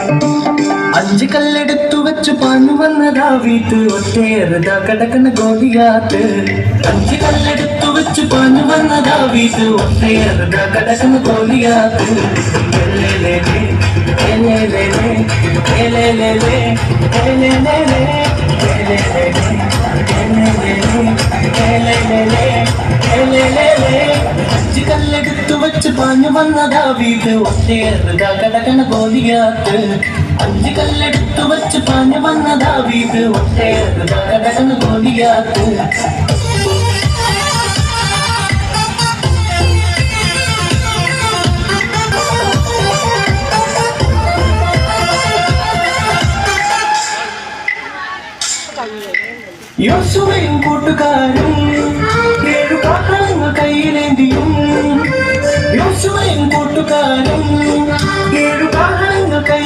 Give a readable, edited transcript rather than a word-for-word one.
അഞ്ച് കല്ലെടുത്തു വെച്ച് പാഞ്ഞു വന്നതാ വീട്ട് ഒറ്റേറുതാ കടക്കണ ഗോലിയാത്ത്. അഞ്ച് കല്ലെടുത്തു വെച്ച് പാഞ്ഞു വന്നതാ വീട്ട് ഒറ്റേറുതാ കടക്കണ ഗോലിയാത്ത്. അഞ്ച് കല്ലെടുത്തു വെച്ച് പാഞ്ഞു വന്നതാ വീട്ട് ഒറ്റേറുതാ കടക്കണ ഗോലിയാത്ത്. അഞ്ച് കല്ലെടുത്തു വെച്ച് പാഞ്ഞു വന്നതാ വീട്ട് ഒറ്റേറുതാ കടക്കണ ഗോലിയാത്ത്. യോശുവയും കൂട്ടുകാരും